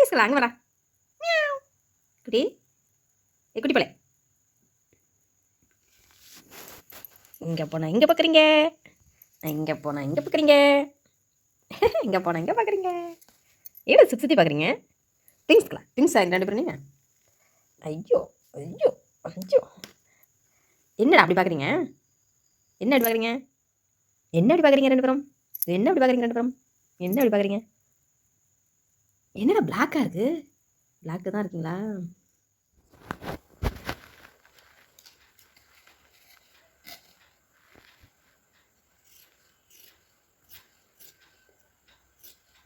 திங்ஸ்களா அங்கே வரா குட்டி குட்டி போல இங்கே போனால் இங்கே பார்க்குறீங்க, இங்கே போனால் இங்கே பார்க்குறீங்க, இங்கே போனால் இங்கே பார்க்குறீங்க. ஏடா சுற்றி சுற்றி பார்க்குறீங்க? திங்ஸ் ரெண்டு பேரும் நீங்கள். ஐயோ ஐயோ ஐயோ, என்னடா அப்படி பார்க்குறீங்க? என்ன அப்படி பார்க்குறீங்க? என்ன அப்படி பார்க்குறீங்க ரெண்டு பேரும்? என்ன அப்படி பார்க்குறீங்க ரெண்டு பேரும்? என்ன அப்படி பார்க்குறீங்க? என்னடா பிளாக்காக இருக்குது? பிளாக்கு தான் இருக்கீங்களா?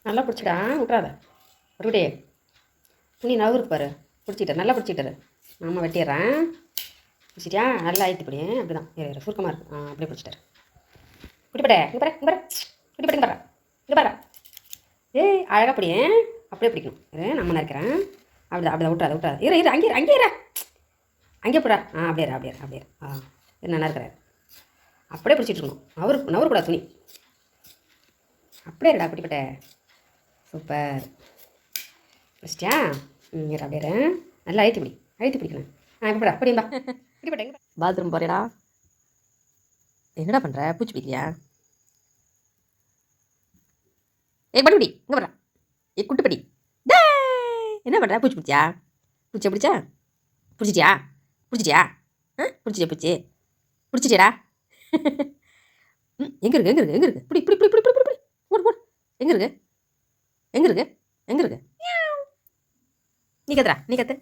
நல்லா பிடிச்சிடா, விட்றாத ஒருபடியே. துணி நவருக்கு பாரு, பிடிச்சிட்டார், நல்லா பிடிச்சிட்டாரு. மாமா வெட்டிடுறேன், பிடிச்சிட்டியா? நல்லா ஆயிடுத்து இப்படி, அப்படி தான் சுருக்கமாக இருக்கும். அப்படியே பிடிச்சிட்டாரு. குட்டிப்பட்டே இங்கே பாரு, இங்கே பாரு, குட்டிப்பட்டே இங்கே பாரு, இங்கே பாரு. ஏய் அழகாக பிடி, அப்படியே பிடிக்கணும். நம்ம நினைக்கிறேன். அப்படிதான் விட்றாத. இரு அங்கேயே போடா. அப்படியே இது நல்லா இருக்கிறாரு. அப்படியே பிடிச்சிட்டு இருக்கணும். நவரு துணி அப்படியே இருடா குட்டிப்பட்டே. சூப்பர், பிடிச்சிட்டியா? அப்படியே நல்லா அழுத்தி பிடிக்கணும். இப்படா அப்படியா குட்டிப்பட்டே. பாத்ரூம் போறேடா. என்னடா பண்ணுற? பூச்சி பிடிக்கலையா? பட்டுப்படி இங்கே வர்றா. குட்டுப்படி என்ன பண்ணுற? பூச்சி பிடிச்சிட்டியா? பிடிச்சிட்டியாடா? எங்கே இருக்கு? பிடி போடு. எங்கே இருக்கு? நீ கத்துறா, நீ கத்து.